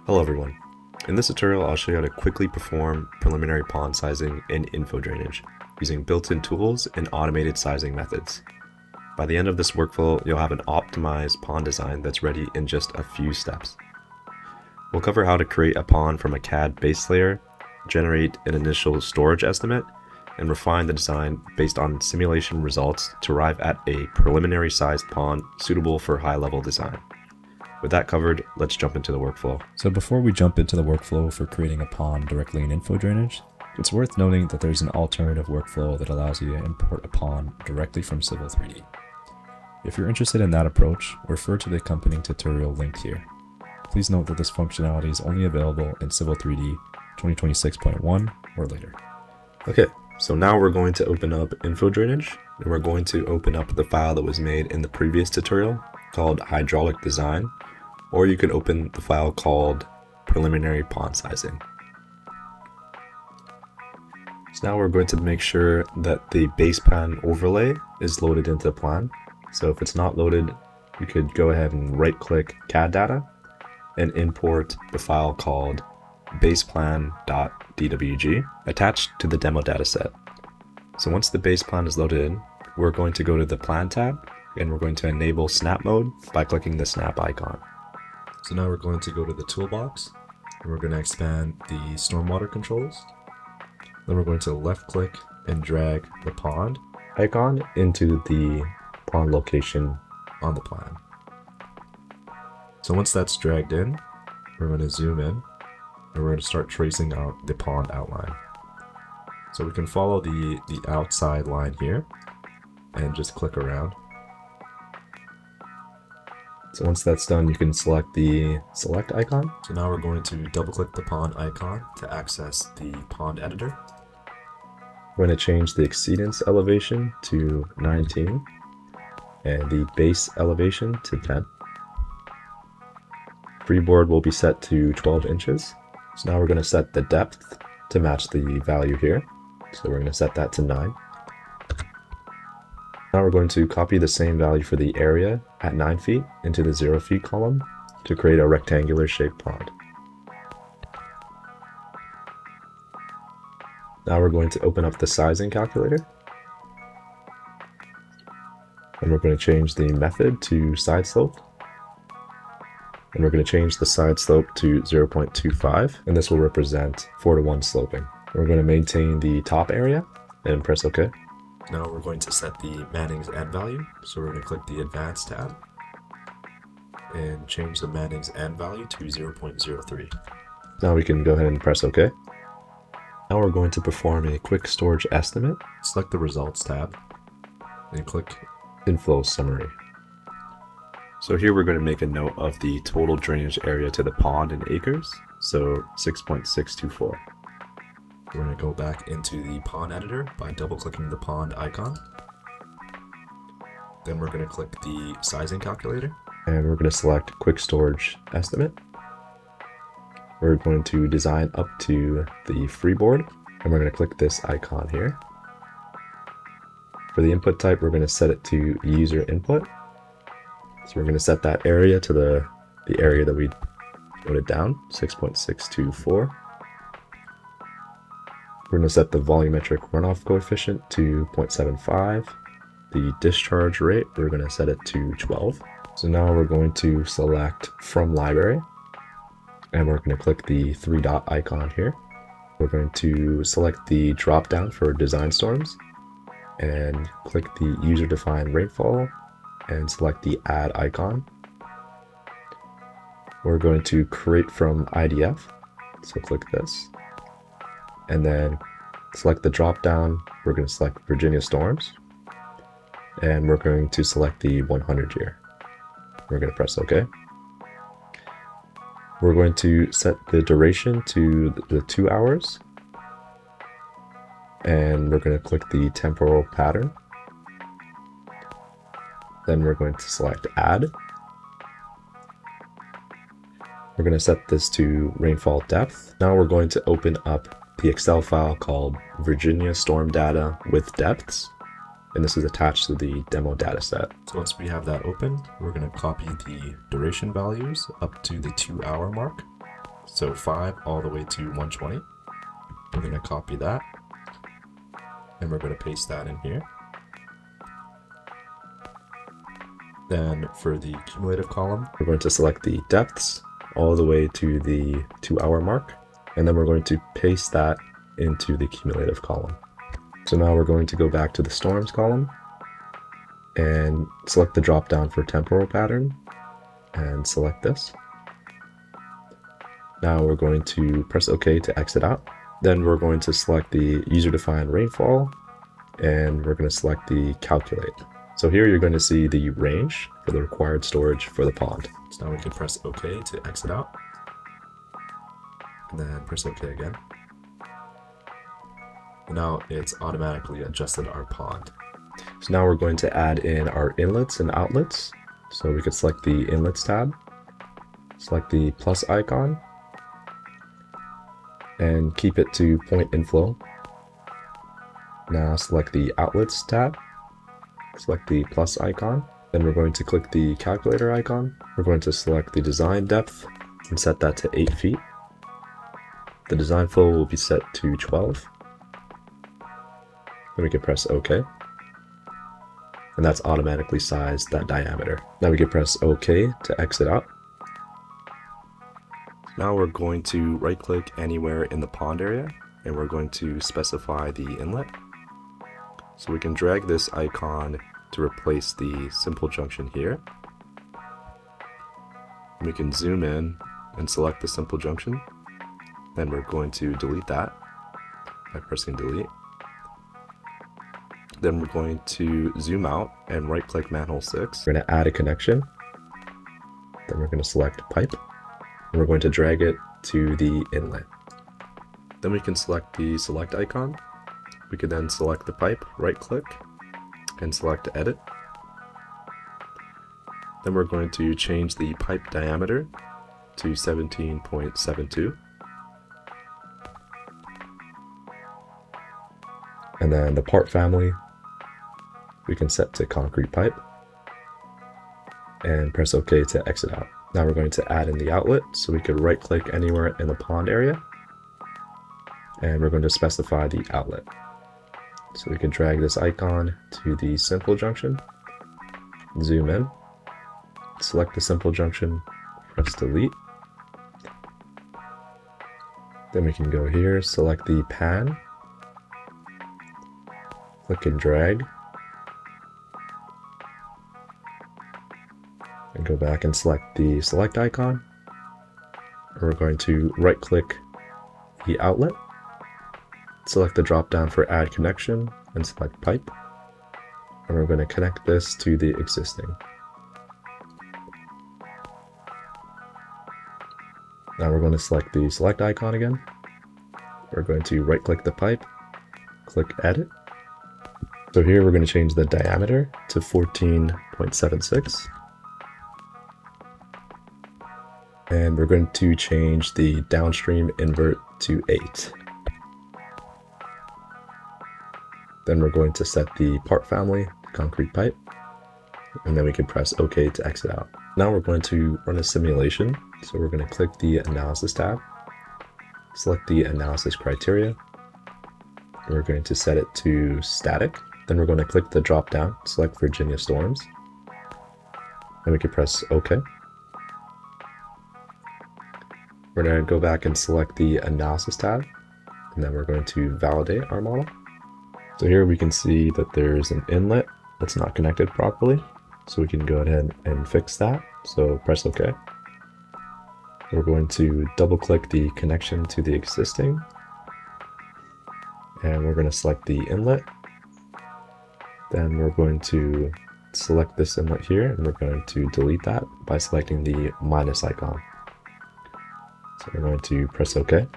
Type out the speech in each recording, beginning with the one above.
Hello everyone. In this tutorial, I'll show you how to quickly perform preliminary pond sizing in InfoDrainage using built-in tools and automated sizing methods. By the end of this workflow, you'll have an optimized pond design that's ready in just a few steps. We'll cover how to create a pond from a CAD base layer, generate an initial storage estimate, and refine the design based on simulation results to arrive at a preliminary sized pond suitable for high-level design. With that covered, let's jump into the workflow. So before we jump into the workflow for creating a pond directly in InfoDrainage, it's worth noting that there's an alternative workflow that allows you to import a pond directly from Civil 3D. If you're interested in that approach, refer to the accompanying tutorial linked here. Please note that this functionality is only available in Civil 3D 2026.1 or later. Okay, so now we're going to open up InfoDrainage, and we're going to open up the file that was made in the previous tutorial called hydraulic design, or you can open the file called preliminary pond sizing. So now we're going to make sure that the base plan overlay is loaded into the plan. So if it's not loaded, you could go ahead and right click CAD data and import the file called baseplan.dwg attached to the demo dataset. So once the base plan is loaded in, we're going to go to the plan tab and we're going to enable snap mode by clicking the snap icon. So now we're going to go to the toolbox and we're going to expand the stormwater controls. Then we're going to left click and drag the pond icon into the pond location on the plan. So once that's dragged in, we're going to zoom in and we're going to start tracing out the pond outline. So we can follow the outside line here and just click around. So once that's done, you can select the select icon. So now we're going to double click the pond icon to access the pond editor. We're going to change the exceedance elevation to 19 and the base elevation to 10. Freeboard will be set to 12 inches. So now we're going to set the depth to match the value here. So we're going to set that to 9. Now we're going to copy the same value for the area at 9 feet into the 0 feet column to create a rectangular shaped pond. Now we're going to open up the sizing calculator. And we're going to change the method to side slope. And we're going to change the side slope to 0.25, and this will represent 4:1 sloping. We're going to maintain the top area and press OK. Now we're going to set the Manning's end value. So we're going to click the Advanced tab and change the Manning's end value to 0.03. Now we can go ahead and press OK. Now we're going to perform a quick storage estimate. Select the Results tab and click Inflow Summary. So here we're going to make a note of the total drainage area to the pond in acres, so 6.624. We're going to go back into the pond editor by double clicking the pond icon. Then we're going to click the sizing calculator. And we're going to select quick storage estimate. We're going to design up to the freeboard, and we're going to click this icon here. For the input type, we're going to set it to user input. So we're going to set that area to the area that we noted down, 6.624. We're going to set the volumetric runoff coefficient to 0.75. The discharge rate, we're going to set it to 12. So now we're going to select from library, and we're going to click the 3-dot icon here. We're going to select the drop down for design storms and click the user defined rainfall and select the add icon. We're going to create from IDF, so click this. And then select the drop down. We're going to select Virginia storms, and we're going to select the 100 year. We're going to press OK. We're going to set the duration to the 2 hours, and we're going to click the temporal pattern. Then we're going to select add. We're going to set this to rainfall depth. Now we're going to open up the Excel file called Virginia Storm Data with Depths, and this is attached to the demo dataset. So once we have that open, we're going to copy the duration values up to the 2 hour mark So 5 all the way to 120. We're going to copy that, and we're going to paste that in here. Then for the cumulative column, we're going to select the depths all the way to the 2-hour mark, and then we're going to paste that into the cumulative column. So now we're going to go back to the storms column and select the drop down for temporal pattern and select this. Now we're going to press OK to exit out. Then we're going to select the user-defined rainfall, and we're going to select the calculate. So here you're going to see the range for the required storage for the pond. So now we can press OK to exit out, and then press OK again. And now it's automatically adjusted our pond. So now we're going to add in our inlets and outlets. So we could select the inlets tab, select the plus icon, and keep it to point inflow. Now select the outlets tab, select the plus icon, then we're going to click the calculator icon. We're going to select the design depth and set that to 8 feet. The design flow will be set to 12. Then we can press OK. And that's automatically sized that diameter. Now we can press OK to exit out. Now we're going to right click anywhere in the pond area, and we're going to specify the inlet. So we can drag this icon to replace the simple junction here. And we can zoom in and select the simple junction. Then we're going to delete that by pressing delete. Then we're going to zoom out and right click manhole 6. We're going to add a connection. Then we're going to select pipe. And we're going to drag it to the inlet. Then we can select the select icon. We can then select the pipe, right click, and select edit. Then we're going to change the pipe diameter to 17.72. And then the part family, we can set to concrete pipe and press OK to exit out. Now we're going to add in the outlet, so we could right click anywhere in the pond area, and we're going to specify the outlet. So we can drag this icon to the simple junction, zoom in, select the simple junction, press delete. Then we can go here, select the pan, click and drag, and go back and select the select icon. And we're going to right click the outlet, select the drop down for add connection, and select pipe. And we're going to connect this to the existing. Now we're going to select the select icon again. We're going to right click the pipe, click edit. So here we're going to change the diameter to 14.76. And we're going to change the downstream invert to 8. Then we're going to set the part family to concrete pipe, and then we can press OK to exit out. Now we're going to run a simulation. So we're going to click the analysis tab, select the analysis criteria. We're going to set it to static. Then we're going to click the drop down, select Virginia storms, and we can press OK. We're going to go back and select the analysis tab, and then we're going to validate our model. So here we can see that there's an inlet that's not connected properly. So we can go ahead and fix that. So press OK. We're going to double click the connection to the existing, and we're going to select the inlet. Then we're going to select this inlet here, and we're going to delete that by selecting the minus icon. So we're going to press OK.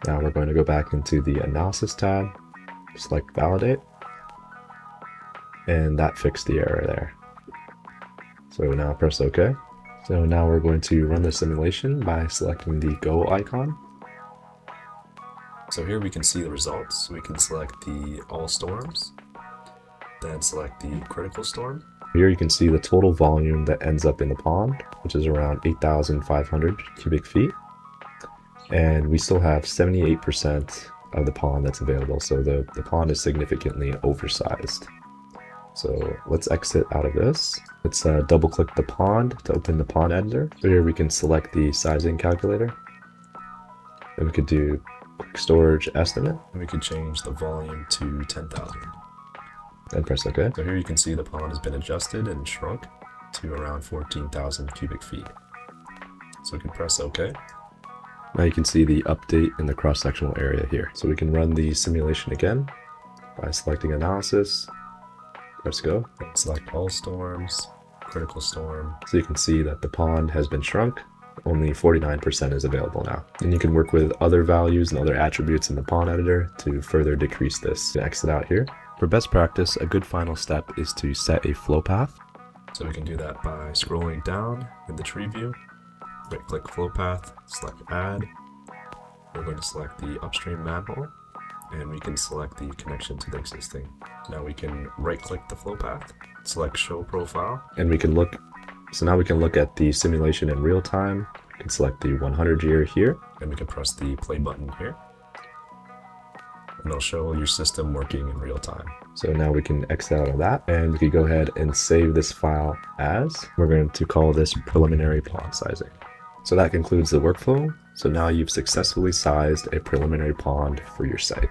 Now we're going to go back into the analysis tab, select validate, and that fixed the error there. So now press OK. So now we're going to run the simulation by selecting the go icon. So here we can see the results. We can select the all storms, then select the critical storm, Here you can see the total volume that ends up in the pond, which is around 8,500 cubic feet. And we still have 78% of the pond that's available, so the pond is significantly oversized. So let's exit out of this. Let's double click the pond to open the pond editor. So here we can select the sizing calculator. Then we could do quick storage estimate. And we can change the volume to 10,000. And press OK. So here you can see the pond has been adjusted and shrunk to around 14,000 cubic feet. So we can press OK. Now you can see the update in the cross-sectional area here. So we can run the simulation again by selecting analysis. Press go. And select all storms, critical storm. So you can see that the pond has been shrunk. Only 49% is available now. And you can work with other values and other attributes in the pond editor to further decrease this. Exit out here. For best practice, a good final step is to set a flow path. So we can do that by scrolling down in the tree view. Right click flow path, select add. We're going to select the upstream manhole, and we can select the connection to the existing. Now we can right click the flow path, select show profile. And we can look, so now we can look at the simulation in real time. We can select the 100 year here. And we can press the play button here. And it'll show your system working in real time. So now we can exit out of that, and we can go ahead and save this file as. We're going to call this preliminary pond sizing. So that concludes the workflow. So now you've successfully sized a preliminary pond for your site.